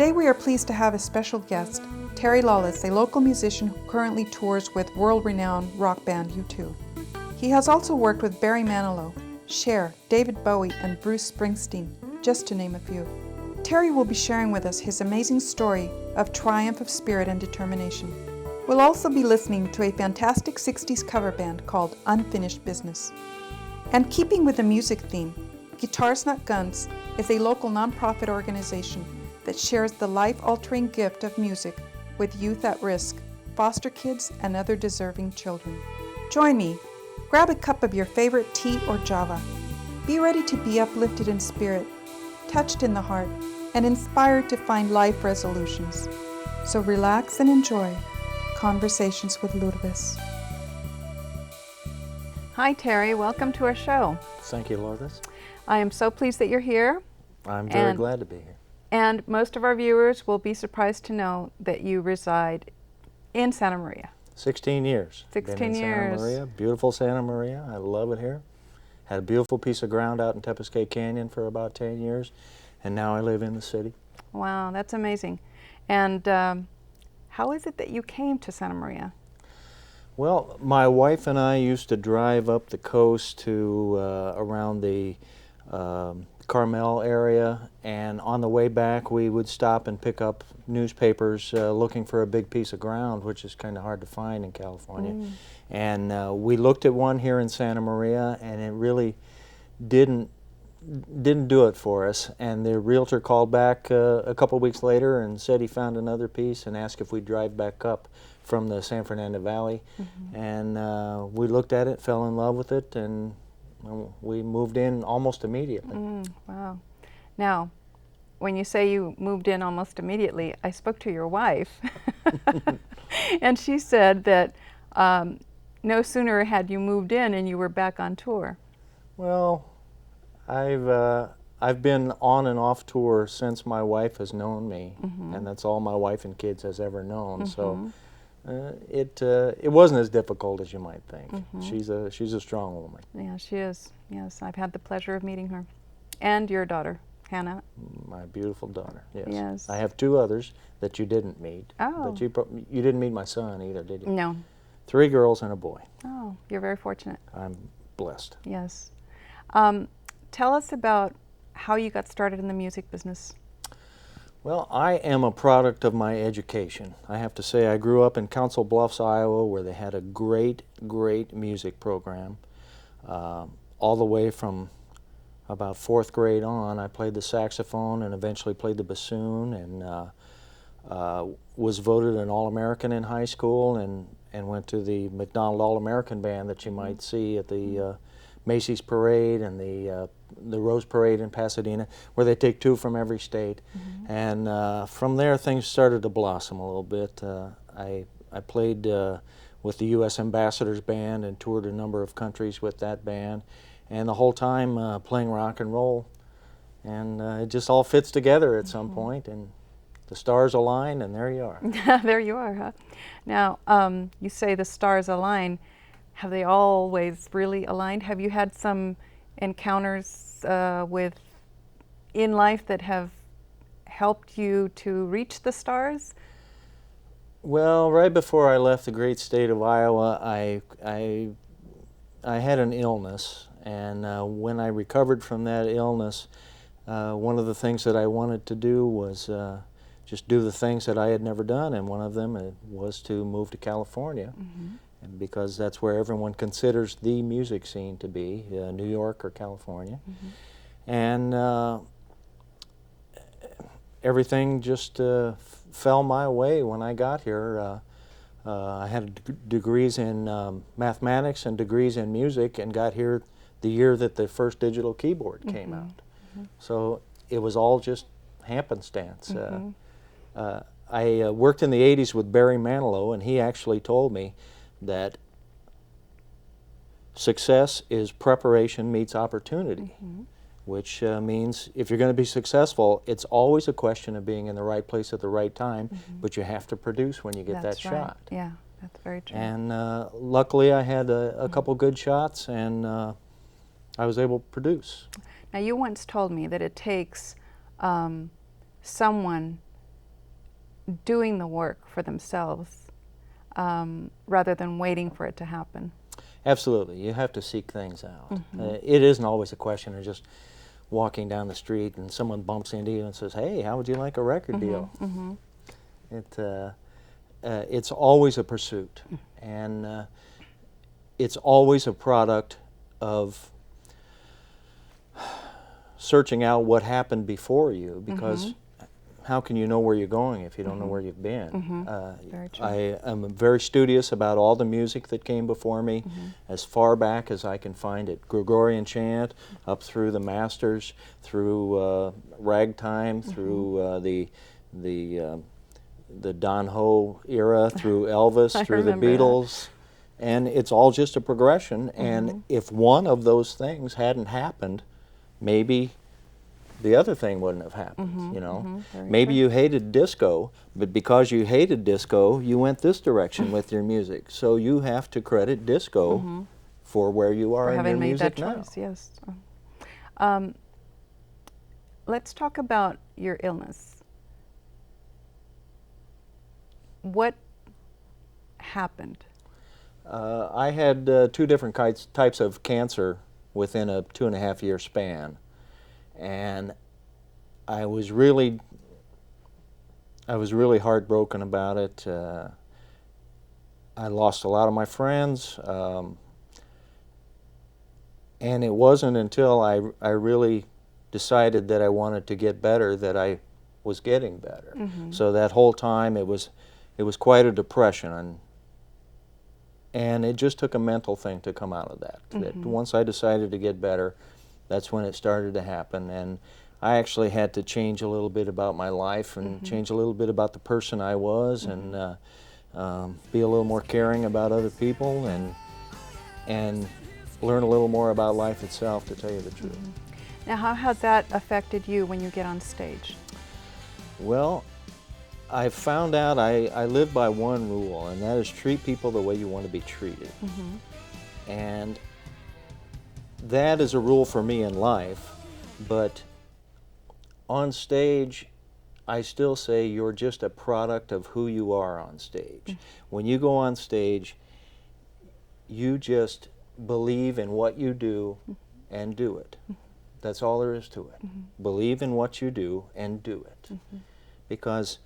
Today we are pleased to have a special guest, Terry Lawless, a local musician who currently tours with world-renowned rock band U2. He has also worked with Barry Manilow, Cher, David Bowie, and Bruce Springsteen, just to name a few. Terry will be sharing with us his amazing story of triumph of spirit and determination. We'll also be listening to a fantastic 60s cover band called Unfinished Business. And keeping with the music theme, Guitars Not Guns is a local nonprofit organization that shares the life-altering gift of music with youth at risk, foster kids, and other deserving children. Join me. Grab a cup of your favorite tea or java. Be ready to be uplifted in spirit, touched in the heart, and inspired to find life resolutions. So relax and enjoy Conversations with Lourdes. Hi, Terry. Welcome to our show. Thank you, Lourdes. I am so pleased that you're here. I'm very glad to be here. And most of our viewers will be surprised to know that you reside in Santa Maria. 16 years. 16 Been in years. Santa Maria, beautiful Santa Maria. I love it here. Had a beautiful piece of ground out in Tepesquay Canyon for about 10 years, and now I live in the city. Wow, that's amazing. And how is it that you came to Santa Maria? Well, my wife and I used to drive up the coast to around the Carmel area, and on the way back we would stop and pick up newspapers looking for a big piece of ground, which is kind of hard to find in California. And we looked at one here in Santa Maria, and it really didn't do it for us. And the realtor called back a couple weeks later and said he found another piece and asked if we'd drive back up from the San Fernando Valley. And we looked at it, fell in love with it, and we moved in almost immediately. Wow. Now, when you say you moved in almost immediately, I spoke to your wife, and she said that no sooner had you moved in and you were back on tour. Well, I've been on and off tour since my wife has known me, and that's all my wife and kids has ever known. So it wasn't as difficult as you might think. She's a strong woman. Yeah, she is. Yes, I've had the pleasure of meeting her, and your daughter, Hannah. My beautiful daughter. Yes. Yes. I have two others that you didn't meet. Oh. But you didn't meet my son either, did you? No. 3 girls and a boy. Oh, you're very fortunate. I'm blessed. Yes. Tell us about how you got started in the music business. Well, I am a product of my education. I have to say I grew up in Council Bluffs, Iowa, where they had a great music program. All the way from about 4th grade on, I played the saxophone and eventually played the bassoon, and was voted an All-American in high school, and went to the McDonald All-American Band that you might see at the Macy's Parade and the Rose Parade in Pasadena, where they take 2 from every state. And from there things started to blossom a little bit. I played with the U.S. Ambassadors Band and toured a number of countries with that band, and the whole time playing rock and roll. And it just all fits together at some point, and the stars align, and there you are. There you are, huh? Now, you say the stars align. Have they always really aligned? Have you had some encounters in life that have helped you to reach the stars? Well, right before I left the great state of Iowa, I had an illness, and when I recovered from that illness, one of the things that I wanted to do was just do the things that I had never done, and one of them was to move to California. And because that's where everyone considers the music scene to be, New York or California. And everything just fell my way when I got here. I had degrees in mathematics and degrees in music, and got here the year that the first digital keyboard came out. So it was all just happenstance. I worked in the 80s with Barry Manilow, and he actually told me that success is preparation meets opportunity, which means if you're going to be successful, it's always a question of being in the right place at the right time, but you have to produce when you get that shot. Yeah, that's very true. And luckily I had a couple good shots, and I was able to produce. Now, you once told me that it takes someone doing the work for themselves rather than waiting for it to happen. Absolutely. You have to seek things out. It isn't always a question of just walking down the street and someone bumps into you and says, "Hey, how would you like a record deal?" It's always a pursuit, and it's always a product of searching out what happened before you, because how can you know where you're going if you don't know where you've been? Very true. I am very studious about all the music that came before me, as far back as I can find it. Gregorian chant, up through the masters, through ragtime, through the Don Ho era, through Elvis, through the Beatles. And it's all just a progression, and if one of those things hadn't happened, maybe the other thing wouldn't have happened, you know. Maybe you hated disco, but because you hated disco, you went this direction with your music. So you have to credit disco for where you are in your music now. For having made that choice, yes. Let's talk about your illness. What happened? I had 2 different types of cancer within a 2.5-year span. And I was really heartbroken about it. I lost a lot of my friends, and it wasn't until I really decided that I wanted to get better that I was getting better. So that whole time it was quite a depression, and it just took a mental thing to come out of that. That once I decided to get better, that's when it started to happen, and I actually had to change a little bit about my life and change a little bit about the person I was, and be a little more caring about other people, and learn a little more about life itself, to tell you the truth. Now, how has that affected you when you get on stage? Well, I found out I live by one rule, and that is treat people the way you want to be treated. And that is a rule for me in life, but on stage, I still say you're just a product of who you are on stage. When you go on stage, you just believe in what you do and do it. That's all there is to it. Believe in what you do and do it. Because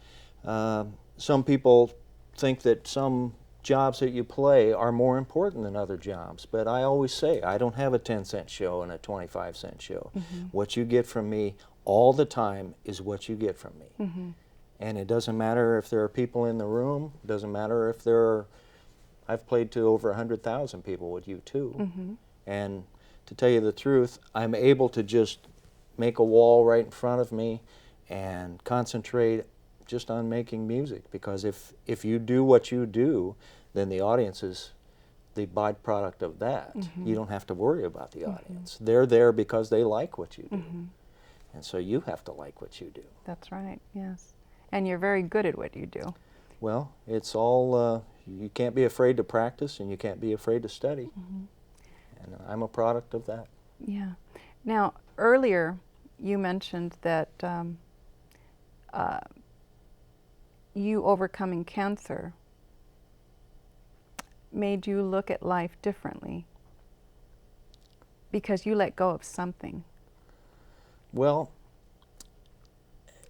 some people think that some jobs that you play are more important than other jobs, but I always say I don't have a 10-cent show and a 25-cent show. What you get from me all the time is what you get from me. And it doesn't matter if there are people in the room, it doesn't matter if there are, I've played to over 100,000 people with you too. And to tell you the truth, I'm able to just make a wall right in front of me and concentrate just on making music, because if you do what you do, then the audience is the byproduct of that. You don't have to worry about the audience. They're there because they like what you do. And so you have to like what you do. That's right, yes. And you're very good at what you do. Well, it's all, you can't be afraid to practice, and you can't be afraid to study. And I'm a product of that. Yeah. Now, earlier you mentioned that you overcoming cancer made you look at life differently because you let go of something. Well,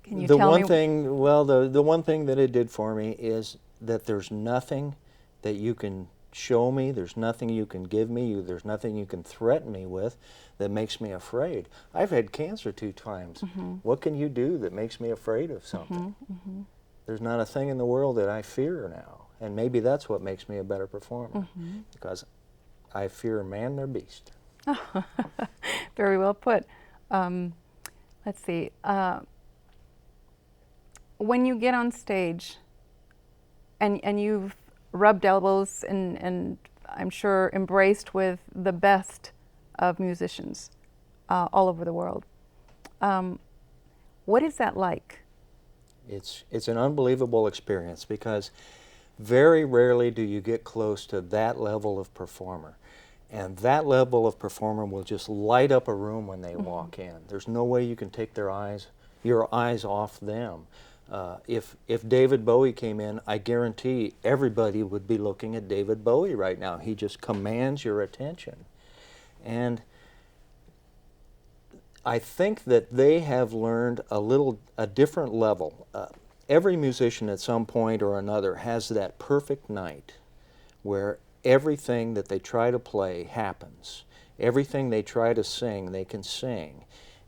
can you the tell one me? thing, well, the one thing that it did for me is that there's nothing that you can show me, there's nothing you can give me, there's nothing you can threaten me with that makes me afraid. I've had cancer 2 times. What can you do that makes me afraid of something? There's not a thing in the world that I fear now, and maybe that's what makes me a better performer, because I fear man nor beast. Very well put. Let's see. When you get on stage and you've rubbed elbows and I'm sure embraced with the best of musicians all over the world, what is that like? It's an unbelievable experience, because very rarely do you get close to that level of performer. And that level of performer will just light up a room when they walk in. There's no way you can take your eyes off them. If David Bowie came in, I guarantee everybody would be looking at David Bowie right now. He just commands your attention. And I think that they have learned a different level. Every musician at some point or another has that perfect night where everything that they try to play happens. Everything they try to sing, they can sing.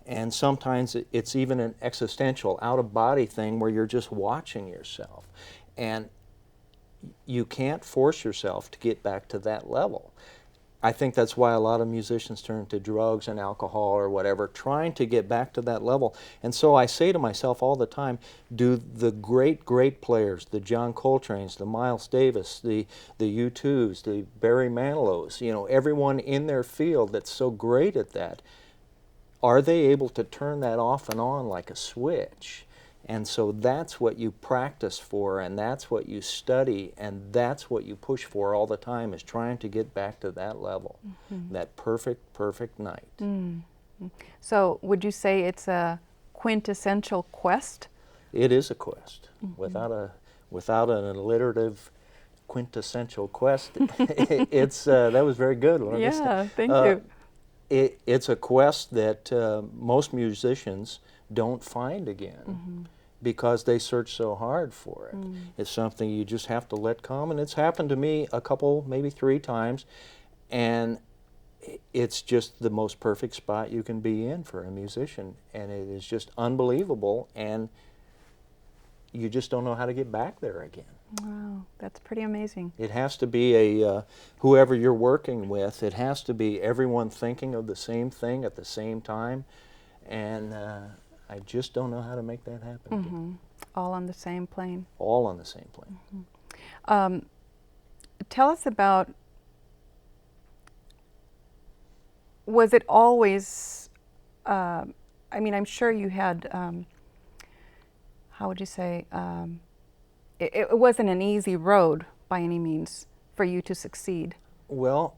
And sometimes it's even an existential, out-of-body thing where you're just watching yourself. And you can't force yourself to get back to that level. I think that's why a lot of musicians turn to drugs and alcohol or whatever, trying to get back to that level. And so I say to myself all the time, do the great, great players, the John Coltrane's, the Miles Davis, the U2s, the Barry Manilow's, you know, everyone in their field that's so great at that, are they able to turn that off and on like a switch? And so that's what you practice for, and that's what you study, and that's what you push for all the time, is trying to get back to that level, that perfect, perfect night. So would you say it's a quintessential quest? It is a quest. Without an alliterative quintessential quest, that was very good, Lourdes. Yeah, thank you. It's a quest that most musicians don't find again because they search so hard for it. It's something you just have to let come, and it's happened to me a couple, maybe 3 times, and it's just the most perfect spot you can be in for a musician, and it is just unbelievable, and you just don't know how to get back there again. Wow, that's pretty amazing. It has to be whoever you're working with, it has to be everyone thinking of the same thing at the same time, and I just don't know how to make that happen again. All on the same plane. All on the same plane. Tell us about, was it always, I mean, I'm sure you had, how would you say, it wasn't an easy road by any means for you to succeed. Well,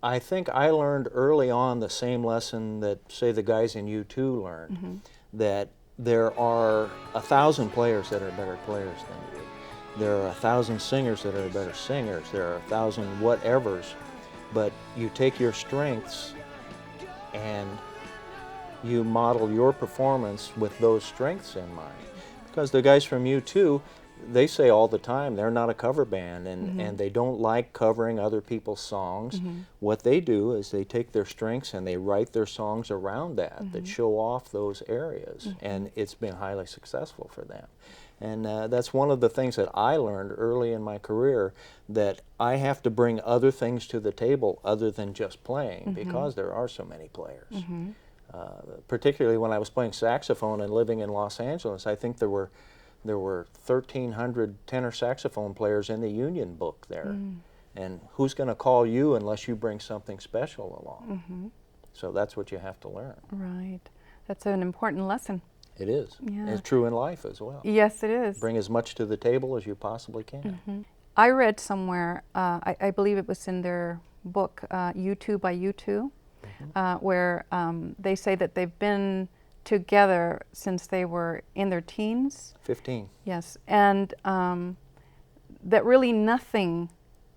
I think I learned early on the same lesson that, say, the guys in U2 learned, that there are 1,000 players that are better players than you. There are 1,000 singers that are better singers. There are 1,000 whatevers. But you take your strengths and you model your performance with those strengths in mind. Because the guys from U2, they say all the time they're not a cover band, and they don't like covering other people's songs. What they do is they take their strengths and they write their songs around that, that show off those areas, and it's been highly successful for them. And that's one of the things that I learned early in my career, that I have to bring other things to the table other than just playing, because there are so many players. Particularly when I was playing saxophone and living in Los Angeles, I think there were 1,300 tenor saxophone players in the union book there. And who's going to call you unless you bring something special along? So that's what you have to learn. Right. That's an important lesson. It is. Yeah. And it's true in life as well. Yes, it is. Bring as much to the table as you possibly can. I read somewhere, I believe it was in their book, U2 by U2, where they say that they've been together since they were in their teens. 15. Yes, and that really nothing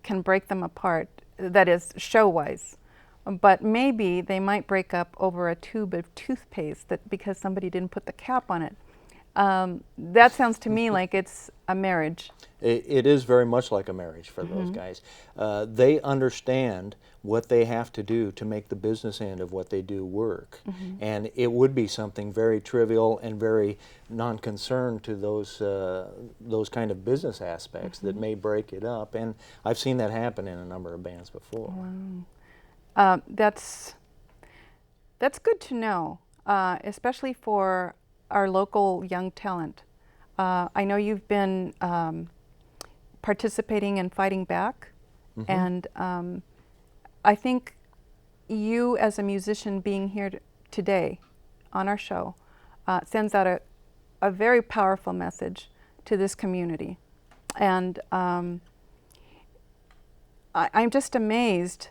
can break them apart, that is, show-wise. But maybe they might break up over a tube of toothpaste because somebody didn't put the cap on it. That sounds to me like it's a marriage. It is very much like a marriage for those guys. They understand what they have to do to make the business end of what they do work. And it would be something very trivial and very non-concerned to those kind of business aspects that may break it up. And I've seen that happen in a number of bands before. Wow. That's good to know, especially for our local young talent. I know you've been participating in Fighting Back, and I think you as a musician being here today on our show sends out a very powerful message to this community. And I'm just amazed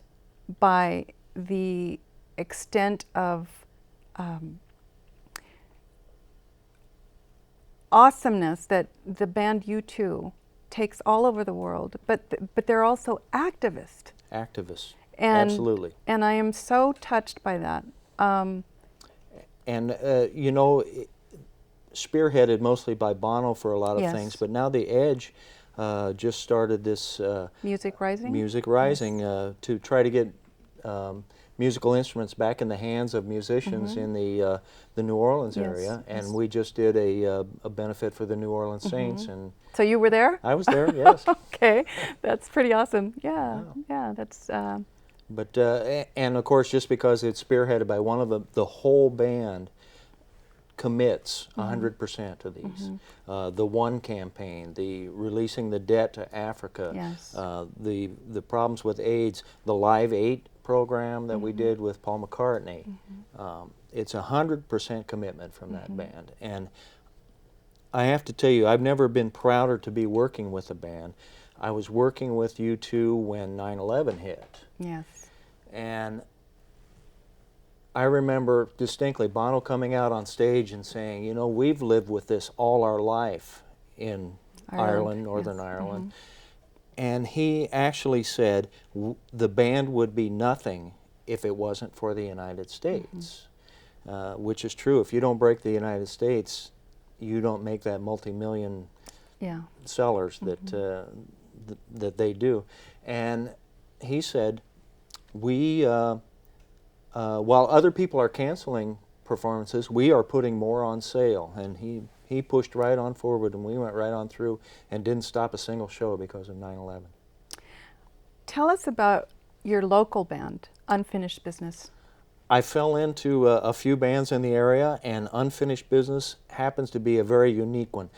by the extent of awesomeness that the band U2 takes all over the world, but they're also activists. Activists, And, absolutely. And I am so touched by that. You know, spearheaded mostly by Bono for a lot of Yes. things, but now the Edge just started this Music Rising? Music Rising to try to get musical instruments back in the hands of musicians in the New Orleans Yes, area, yes. and we just did a benefit for the New Orleans Saints, and So you were there? I was there, yes. Okay, that's pretty awesome. Yeah, Wow. yeah, that's. But and of course, just because it's spearheaded by one of them, the whole band commits 100% to these. The One campaign, the releasing the debt to Africa, Yes. the problems with AIDS, the Live 8 program that we did with Paul McCartney. It's 100% commitment from that band. And I have to tell you, I've never been prouder to be working with a band. I was working with U2 when 9/11 hit. Yes. And I remember distinctly Bono coming out on stage and saying, you know, we've lived with this all our life in Ireland, Northern yes. Ireland. And he actually said the band would be nothing if it wasn't for the United States, which is true. If you don't break the United States, you don't make that multi-million Yeah. sellers that, that they do. And he said, while other people are canceling performances, we are putting more on sale. And he pushed right on forward, and we went right on through and didn't stop a single show because of 9/11. Tell us about your local band, Unfinished Business. I fell into a few bands in the area, and Unfinished Business happens to be a very unique one.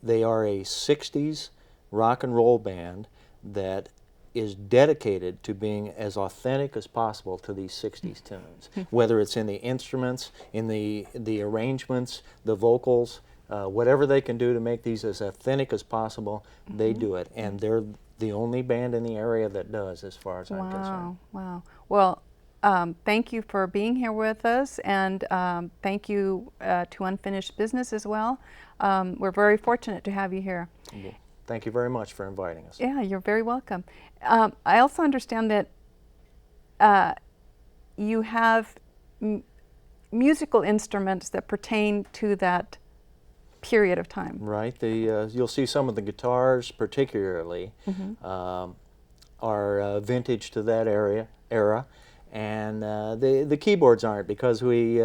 They are a 60s rock and roll band that is dedicated to being as authentic as possible to these 60s tunes, whether it's in the instruments, in the arrangements, the vocals, whatever they can do to make these as authentic as possible, they do it. And they're the only band in the area that does, as far as I'm concerned. Wow. Well, thank you for being here with us, and thank you to Unfinished Business as well. We're very fortunate to have you here. Well, thank you very much for inviting us. Yeah, you're very welcome. I also understand that you have musical instruments that pertain to that period of time. Right. You'll see some of the guitars, particularly, are vintage to that era, and the keyboards aren't, because we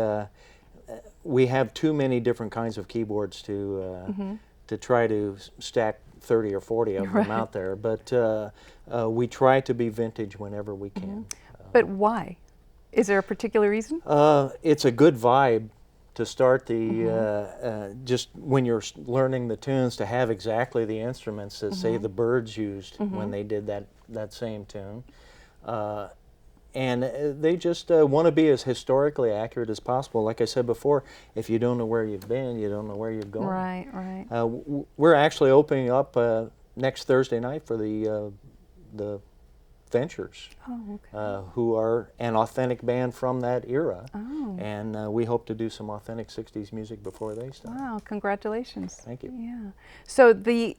have too many different kinds of keyboards to try to stack 30 or 40 of them out there. But we try to be vintage whenever we can. But why? Is there a particular reason? It's a good vibe to start the, just when you're learning the tunes, to have exactly the instruments that, say, the Byrds used when they did that same tune. And they just want to be as historically accurate as possible. Like I said before, if you don't know where you've been, you don't know where you're going. Right, right. We're actually opening up next Thursday night for the Ventures, who are an authentic band from that era. And we hope to do some authentic 60s music before they start. Wow, congratulations. Thank you. Yeah. So the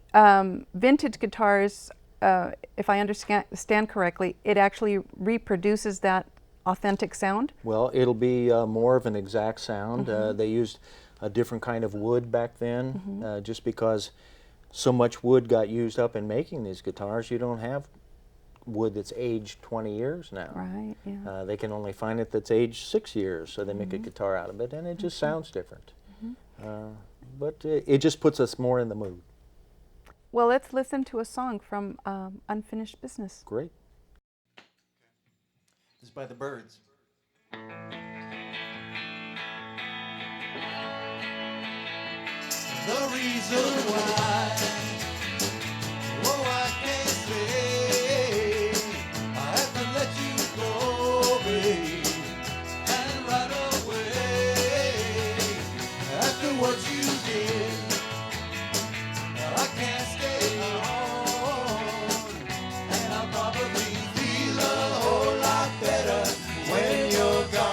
vintage guitars, if I understand correctly, it actually reproduces that authentic sound? Well, it'll be more of an exact sound. They used a different kind of wood back then, just because so much wood got used up in making these guitars. You don't have wood that's aged 20 years now. Right, yeah. They can only find it that's aged 6 years, so they make a guitar out of it, and it just sounds different. But it just puts us more in the mood. Well, let's listen to a song from Unfinished Business. Great. This is by the Byrds. The reason why, oh, I can't say, I have to let you go, babe, and right away, after what you did, I can't stay on, and I'll probably feel a whole lot better when you're gone.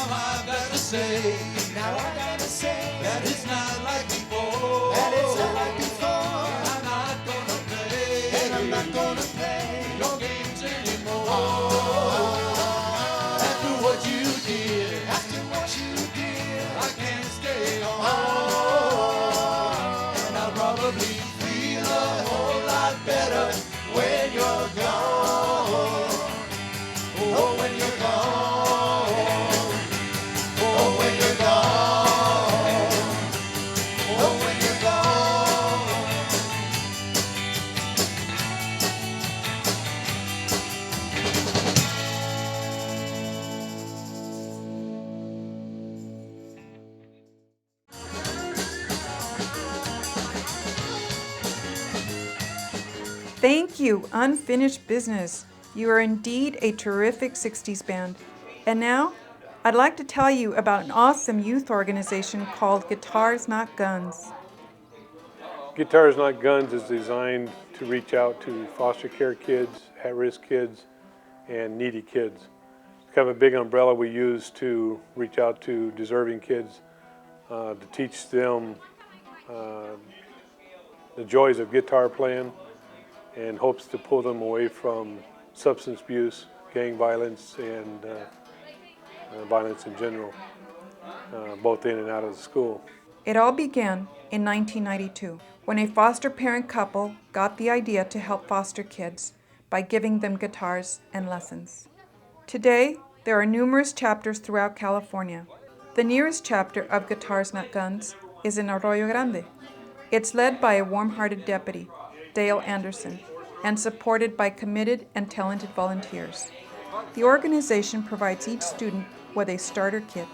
I've got to say, Now I gotta say that it's not like before. that it's not like before, I'm not gonna play, and I'm not gonna play your games anymore. After what you did, after what you did. I can't stay on. And I'll probably feel a whole lot better when you're gone. Oh, when you're gone. Oh, when you're gone. Oh, when you're gone. Thank you, Unfinished Business. You are indeed a terrific 60s band. And now, I'd like to tell you about an awesome youth organization called Guitars Not Guns. Guitars Not Guns is designed to reach out to foster care kids, at-risk kids, and needy kids. It's kind of a big umbrella we use to reach out to deserving kids, to teach them the joys of guitar playing, and hopes to pull them away from substance abuse, gang violence, and violence in general, both in and out of the school. It all began in 1992 when a foster parent couple got the idea to help foster kids by giving them guitars and lessons. Today, there are numerous chapters throughout California. The nearest chapter of Guitars Not Guns is in Arroyo Grande. It's led by a warm-hearted deputy, Dale Anderson, and supported by committed and talented volunteers. The organization provides each student with a starter kit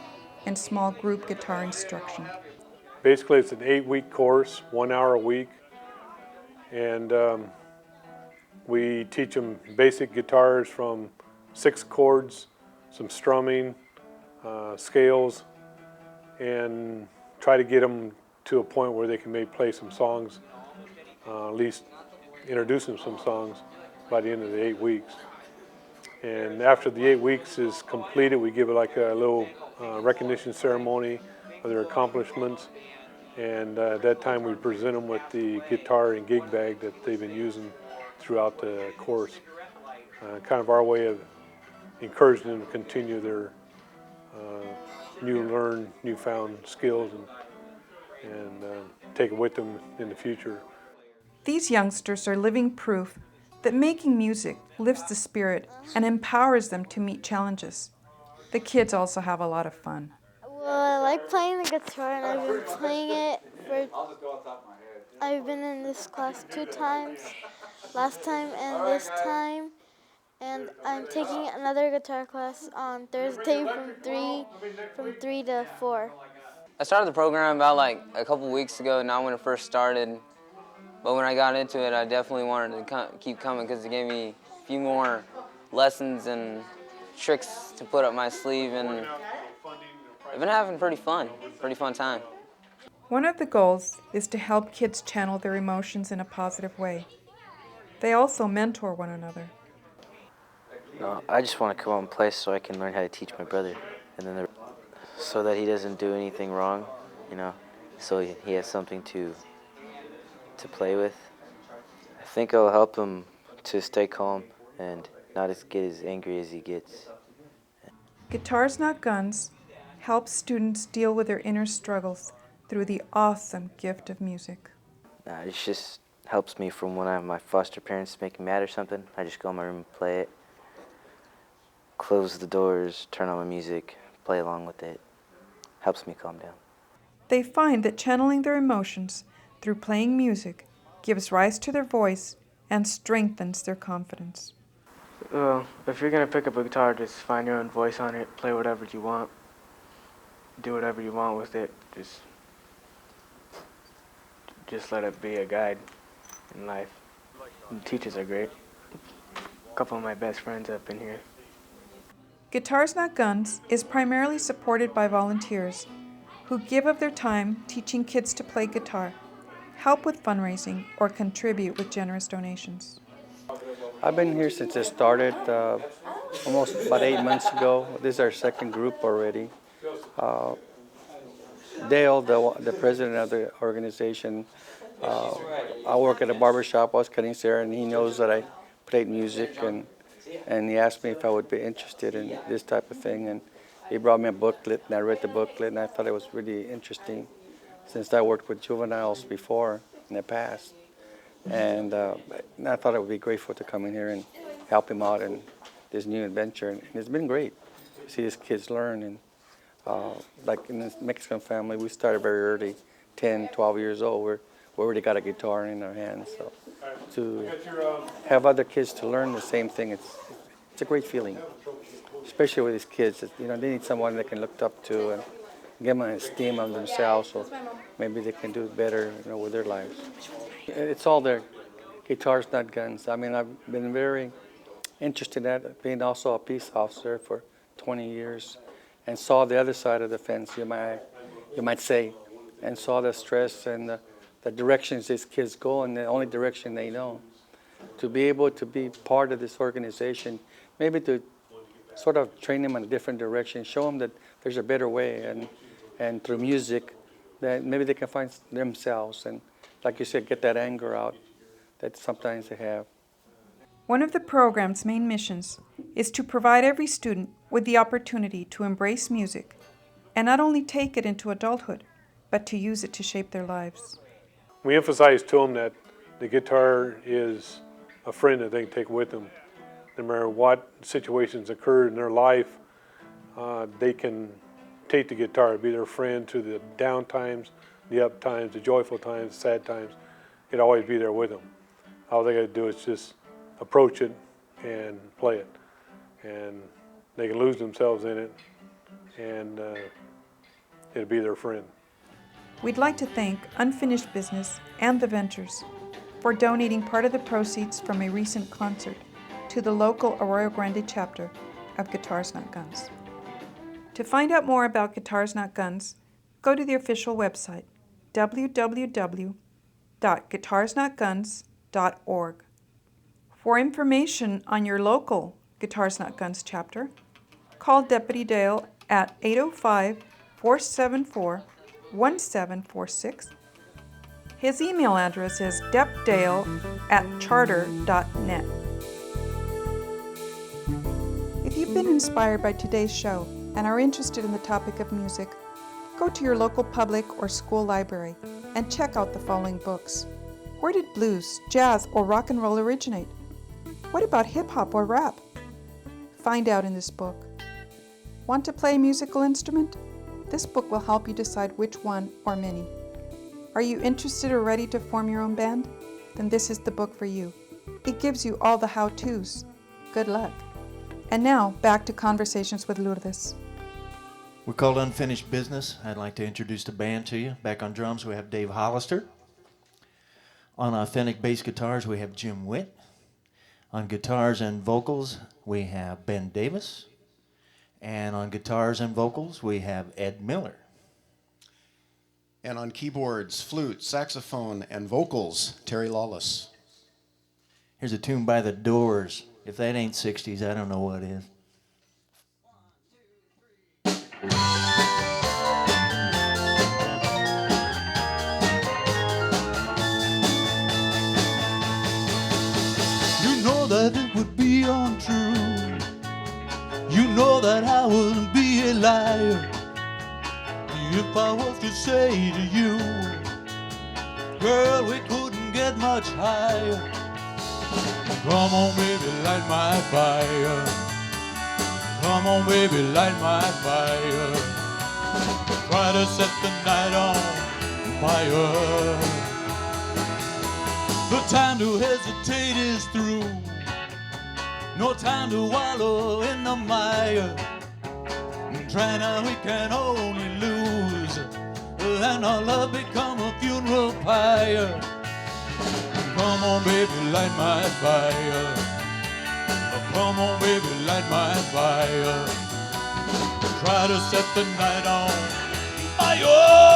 and small group guitar instruction. Basically, it's an 8-week course, 1 hour a week, and we teach them basic guitars from 6 chords, some strumming, scales, and try to get them to a point where they can maybe play some songs, at least introduce them some songs by the end of the 8 weeks. And after the 8 weeks is completed, we give it like a little recognition ceremony of their accomplishments. And at that time, we present them with the guitar and gig bag that they've been using throughout the course. Kind of our way of encouraging them to continue their newfound skills and take it with them in the future. These youngsters are living proof that making music lifts the spirit and empowers them to meet challenges. The kids also have a lot of fun. Well, I like playing the guitar, and I've been playing it I've been in this class 2 times, last time and this time, and I'm taking another guitar class on Thursday from 3 to 4. I started the program about like a couple weeks ago, not when it first started. But when I got into it, I definitely wanted to keep coming because it gave me a few more lessons and tricks to put up my sleeve, and I've been having pretty fun time. One of the goals is to help kids channel their emotions in a positive way. They also mentor one another. No, I just want to come out and play so I can learn how to teach my brother, and then so that he doesn't do anything wrong, so he has something to play with. I think I'll help him to stay calm and not get as angry as he gets. Guitars Not Guns helps students deal with their inner struggles through the awesome gift of music. It just helps me from when my foster parents make me mad or something. I just go in my room and play it, close the doors, turn on my music, play along with it. Helps me calm down. They find that channeling their emotions through playing music gives rise to their voice and strengthens their confidence. Well, if you're going to pick up a guitar, just find your own voice on it, play whatever you want, do whatever you want with it. Just let it be a guide in life. And the teachers are great. A couple of my best friends up in here. Guitars Not Guns is primarily supported by volunteers who give of their time teaching kids to play guitar, help with fundraising, or contribute with generous donations. I've been here since it started. almost about 8 months ago. This is our second group already. Dale, the president of the organization, I work at a barber shop. I was cutting his hair, and he knows that I played music, and he asked me if I would be interested in this type of thing. And he brought me a booklet, and I read the booklet, and I thought it was really interesting, since I worked with juveniles before in the past. And I thought it would be grateful to come in here and help him out in this new adventure. And it's been great to see these kids learn. And like in this Mexican family, we started very early, 10, 12 years old. We already got a guitar in our hands. So to have other kids to learn the same thing, it's a great feeling, especially with these kids. You know, they need someone they can look up to and give them an esteem of themselves, so maybe they can do better, you know, with their lives. It's all there. Guitars, not guns. I mean, I've been very interested in that, being also a peace officer for 20 years, and saw the other side of the fence, you might say, and saw the stress and the directions these kids go, and the only direction they know. To be able to be part of this organization, maybe to sort of train them in a different direction, show them that there's a better way, and through music, that maybe they can find themselves, and like you said, get that anger out that sometimes they have. One of the program's main missions is to provide every student with the opportunity to embrace music and not only take it into adulthood, but to use it to shape their lives. We emphasize to them that the guitar is a friend that they can take with them. No matter what situations occur in their life, they can take the guitar, be their friend through the down times, the up times, the joyful times, sad times. It'll always be there with them. All they got to do is just approach it and play it. And they can lose themselves in it, and it'll be their friend. We'd like to thank Unfinished Business and The Ventures for donating part of the proceeds from a recent concert to the local Arroyo Grande chapter of Guitars Not Guns. To find out more about Guitars Not Guns, go to the official website, www.guitarsnotguns.org. For information on your local Guitars Not Guns chapter, call Deputy Dale at 805-474-1746. His email address is depdale@charter.net. If you've been inspired by today's show and are interested in the topic of music, go to your local public or school library and check out the following books. Where did blues, jazz, or rock and roll originate? What about hip-hop or rap? Find out in this book. Want to play a musical instrument? This book will help you decide which one or many. Are you interested or ready to form your own band? Then this is the book for you. It gives you all the how-tos. Good luck. And now, back to Conversations with Lourdes. We're called Unfinished Business. I'd like to introduce the band to you. Back on drums, we have Dave Hollister. On authentic bass guitars, we have Jim Witt. On guitars and vocals, we have Ben Davis. And on guitars and vocals, we have Ed Miller. And on keyboards, flute, saxophone, and vocals, Terry Lawless. Here's a tune by The Doors. If that ain't 60s, I don't know what is. You know that it would be untrue. You know that I would be a liar if I was to say to you, girl, we couldn't get much higher. Come on, baby, light my fire. Come on, baby, light my fire. Try to set the night on fire. The time to hesitate is through. No time to wallow in the mire. Try now, we can only lose, and our love become a funeral pyre. Come on, baby, light my fire. Come on, baby, light my fire. Try to set the night on fire.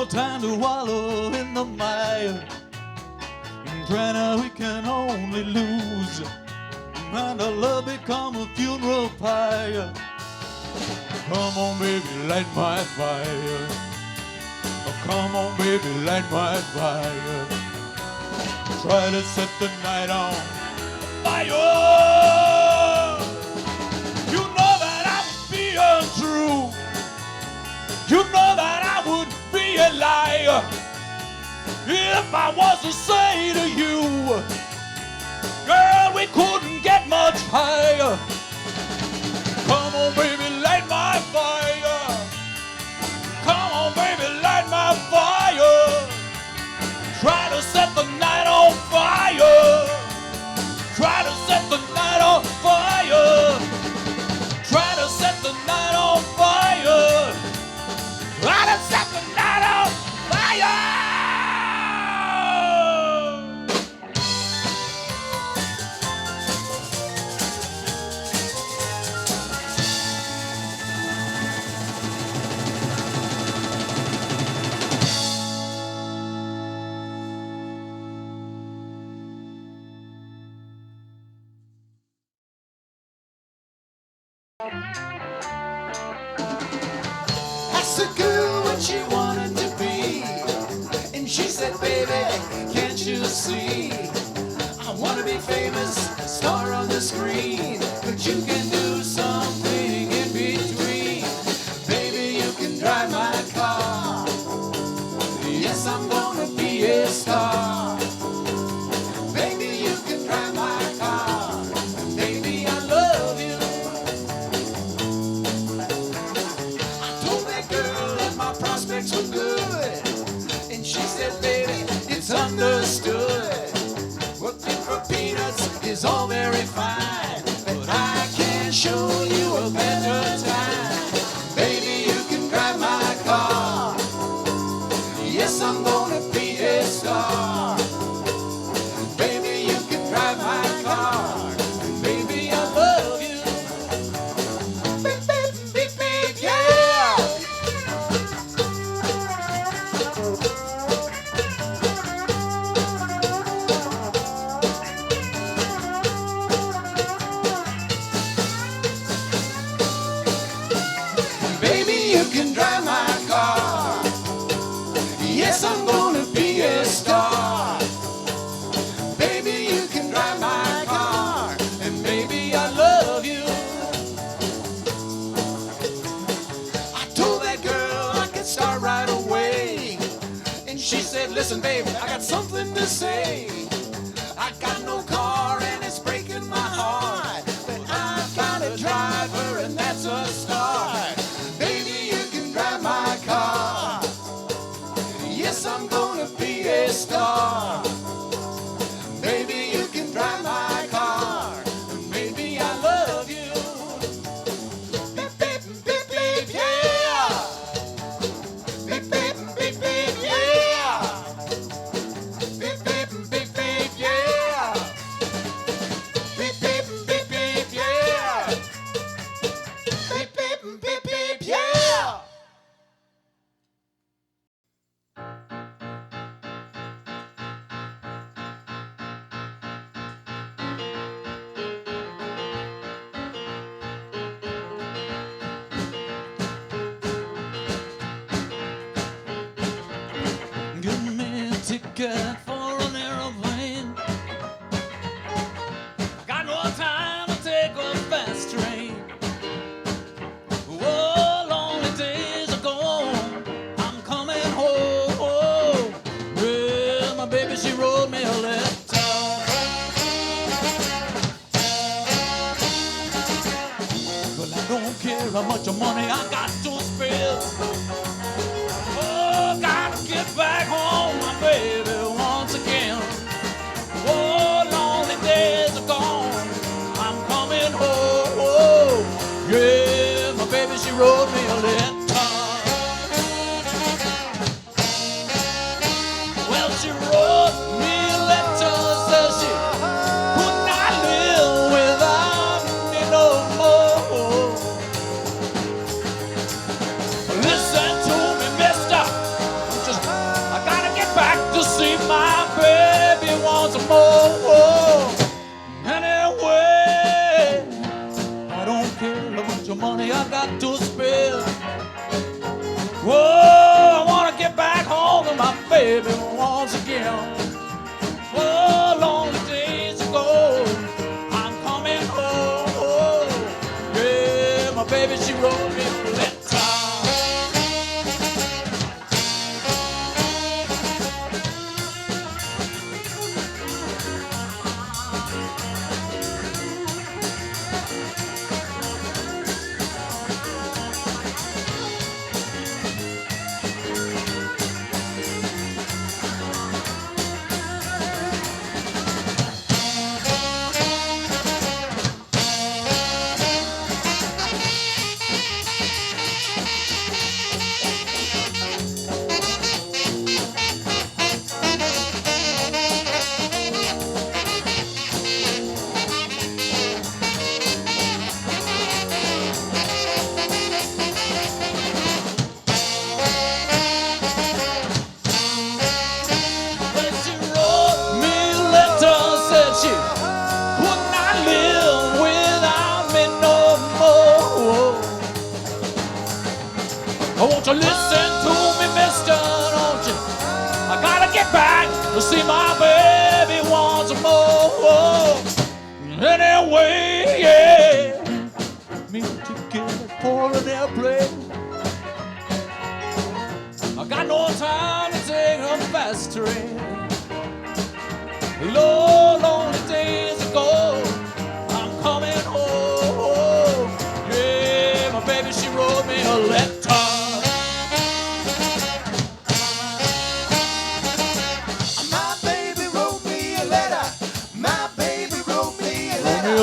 no time to wallow in the mire. Trying to we can only lose, and our love become a funeral pyre. Come on, baby, light my fire. Oh, come on, baby, light my fire. Try to set the night on fire. You know that I would be untrue. You know that I would be a liar if I was to say to you, girl, we couldn't get much higher. Come on, baby, light my fire. Come on, baby, light my fire. Try to set the night on fire. Try to set the night on fire. Try to set the night on fire. Try to set the night on fire. Asked the girl what she wanted to be, and she said, baby, can't you see? I want to be famous, star on the screen, but you can do something in between. Baby, you can drive my car. Yes, I'm gonna be a star. Baby, you can drive my car. Baby, I love you. Prospects were good, and she said, baby, it's understood. Working for peanuts is all very fine, but I can show you a better time. Baby, you can drive my car. Yes, I'm gonna be a star. Baby, you can drive my car. Baby, I love you. Beep, beep, beep, beep, yeah. You can drive my car. Yes, I'm gonna be a star. Baby, you can drive my car, and baby, I love you. I told that girl I could start right away, and she said, listen, baby, I got something to say. I got no car, and it's breaking my heart, but I've got a driver, and that's a start. My car. Yes, I'm gonna be a star. Baby, you can drive my car. Baby, I love you. Beep, beep, beep, beep, yeah. Beep, beep, beep, beep, yeah. Beep, beep, beep, beep, yeah. Beep, beep, beep, beep, yeah. Beep, beep, beep, beep, yeah. Give me a ticket for an aeroplane. Got no time to take a fast train. Oh, lonely days are gone. I'm coming home. Well, my baby, she wrote me a letter. Well, I don't care how much money I got to spend. Oh, gotta get back home, my baby, once again. Oh, lonely days are gone. I'm coming home. Yeah, my baby, she wrote me a letter. Well, she wrote me a letter, says she could not live without me no more. Listen. baby wants more. Anyway, I don't care how much money I got to spend. Whoa, I wanna get back home to my baby once again. Oh, long days ago, I'm coming home. Yeah, my baby, she wrote me a letter. Won't you listen to me, mister, don't you? I gotta get back to see my baby once more. Anyway, yeah, me together for an airplane. I got no time to take a fast train. Lord, lonely days ago, I'm coming home. Yeah, my baby, she wrote me a letter. My baby wrote me a letter. My baby wrote me a letter.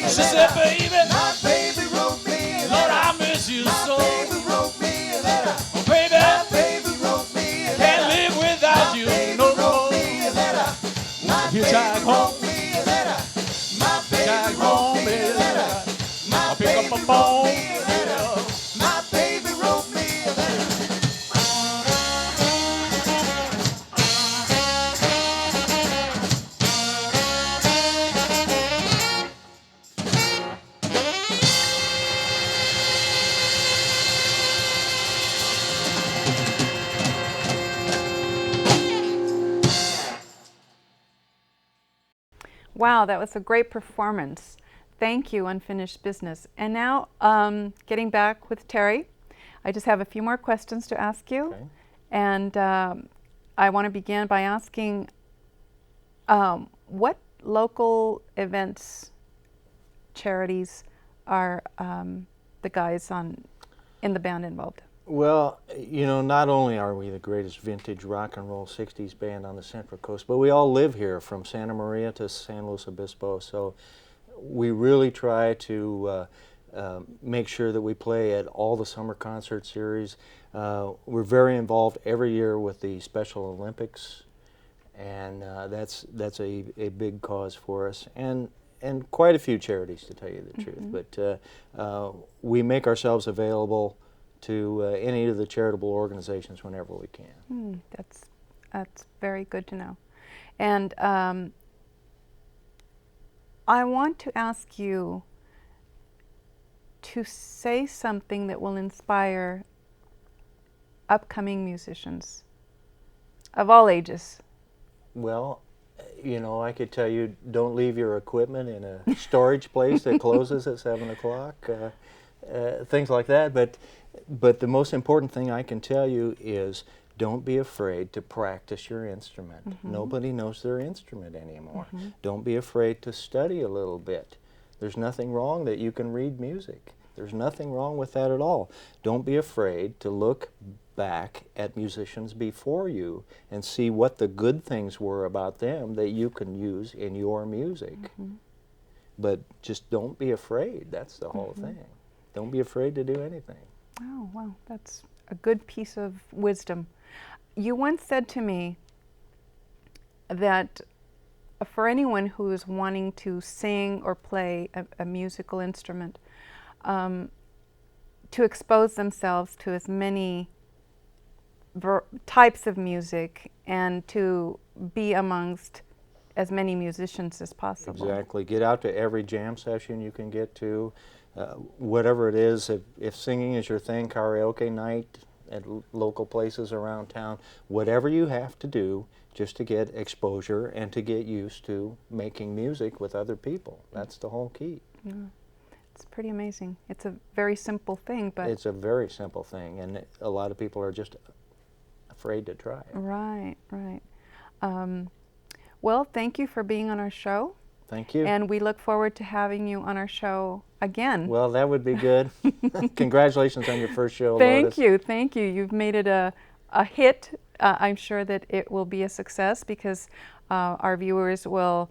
She said, baby, my baby wrote me a letter. Lord, I miss you so. My baby wrote me a letter. Oh, baby, my baby wrote me a letter. Can't live without you no more. Me a letter. My baby wrote me a letter. My baby wrote me a letter. My baby wrote me a letter. My baby wrote me a letter. Wow, that was a great performance. Thank you, Unfinished Business. And now, getting back with Terry, I just have a few more questions to ask you. Okay. And I want to begin by asking, what local events, charities are the guys in the band involved? Well, you know, not only are we the greatest vintage rock and roll 60s band on the Central Coast, but we all live here from Santa Maria to San Luis Obispo. So we really try to make sure that we play at all the summer concert series. We're very involved every year with the Special Olympics, and that's a big cause for us. And quite a few charities, to tell you the truth. But we make ourselves available to any of the charitable organizations whenever we can. That's very good to know. And I want to ask you to say something that will inspire upcoming musicians of all ages. Well, you know, I could tell you, don't leave your equipment in a storage place that closes at 7 o'clock, things like that. But the most important thing I can tell you is don't be afraid to practice your instrument. Mm-hmm. Nobody knows their instrument anymore. Mm-hmm. Don't be afraid to study a little bit. There's nothing wrong that you can read music. There's nothing wrong with that at all. Don't be afraid to look back at musicians before you and see what the good things were about them that you can use in your music. Mm-hmm. But just don't be afraid. That's the whole Mm-hmm. thing. Don't be afraid to do anything. Oh, wow, that's a good piece of wisdom. You once said to me that for anyone who is wanting to sing or play a musical instrument, to expose themselves to as many types of music and to be amongst as many musicians as possible. Exactly. Get out to every jam session you can get to. Whatever it is, if singing is your thing, karaoke night at local places around town, whatever you have to do just to get exposure and to get used to making music with other people. That's the whole key. Yeah. It's pretty amazing. It's a very simple thing, but... It's a very simple thing, and a lot of people are just afraid to try it. Right, right. Well, thank you for being on our show. Thank you. And we look forward to having you on our show again. Well, that would be good. Congratulations on your first show, Thank Lourdes. you, thank you. You've made it a hit. I'm sure that it will be a success because our viewers will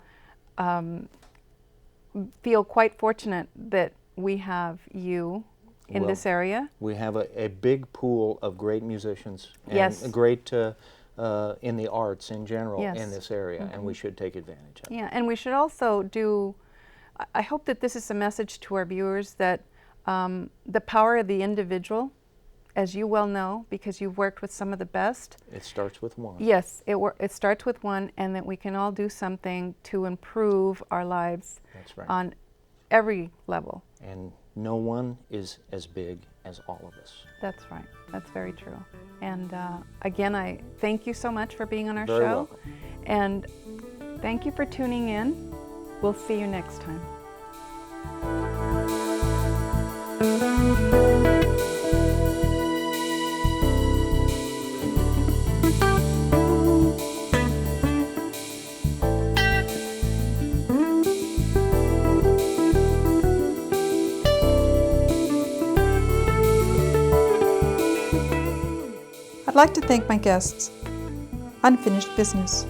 feel quite fortunate that we have you in this area. We have a big pool of great musicians and yes. great in the arts in general yes. in this area, and we should take advantage of it. Yeah, and we should also do, I hope that this is a message to our viewers that the power of the individual, as you well know, because you've worked with some of the best. It starts with one. Yes, it starts with one, and that we can all do something to improve our lives. That's right. On every level. And no one is as big as all of us. That's right. That's very true. And again, I thank you so much for being on our Very show. welcome. And thank you for tuning in. We'll see you next time. I'd like to thank my guests. Unfinished Business.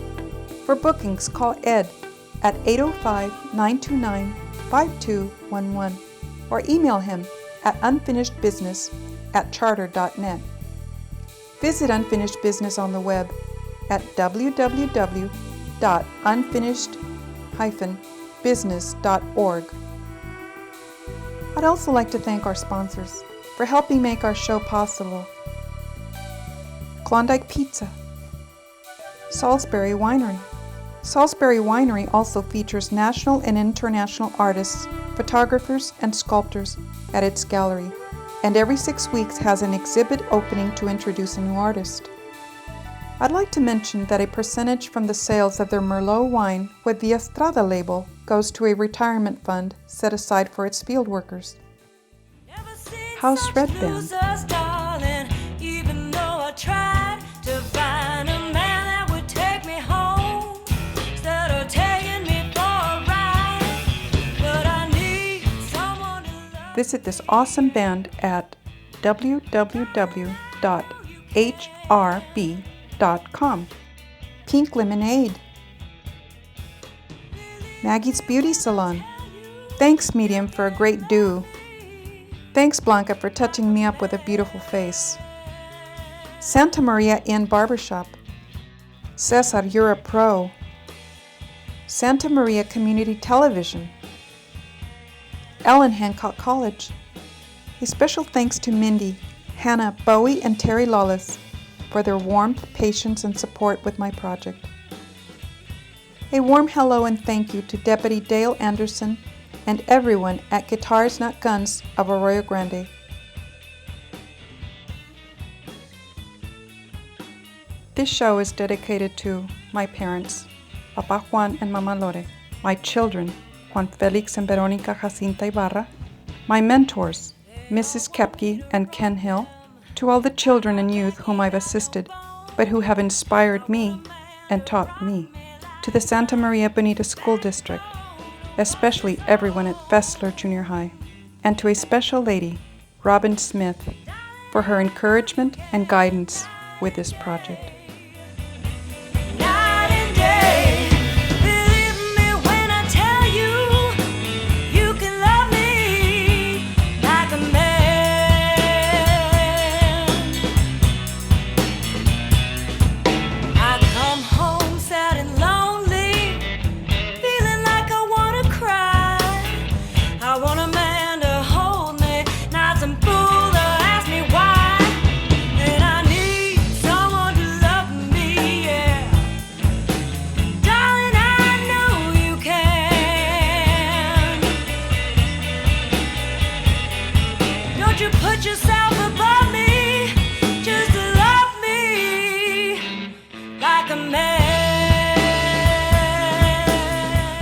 For bookings, call Ed at 805-929-5211 or email him at unfinishedbusiness@charter.net. Visit Unfinished Business on the web at www.unfinished-business.org. I'd also like to thank our sponsors for helping make our show possible. Klondike Pizza, Salisbury Winery. Salisbury Winery also features national and international artists, photographers, and sculptors at its gallery, and every 6 weeks has an exhibit opening to introduce a new artist. I'd like to mention that a percentage from the sales of their Merlot wine with the Estrada label goes to a retirement fund set aside for its field workers. House Red Band. Visit this awesome band at www.hrb.com. Pink Lemonade. Maggie's Beauty Salon. Thanks, Medium, for a great do. Thanks, Blanca, for touching me up with a beautiful face. Santa Maria Inn Barbershop. Cesar, you're a pro. Santa Maria Community Television. Ellen Hancock College. A special thanks to Mindy, Hannah, Bowie, and Terry Lawless for their warmth, patience, and support with my project. A warm hello and thank you to Deputy Dale Anderson and everyone at Guitars Not Guns of Arroyo Grande. This show is dedicated to my parents, Papa Juan and Mama Lore, my children, Juan Felix and Veronica Jacinta Ibarra, my mentors, Mrs. Kepke and Ken Hill, to all the children and youth whom I've assisted, but who have inspired me and taught me, to the Santa Maria Bonita School District, especially everyone at Fessler Junior High, and to a special lady, Robin Smith, for her encouragement and guidance with this project. Someone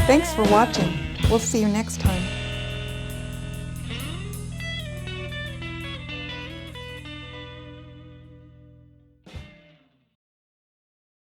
Thanks for watching. We'll see you next time.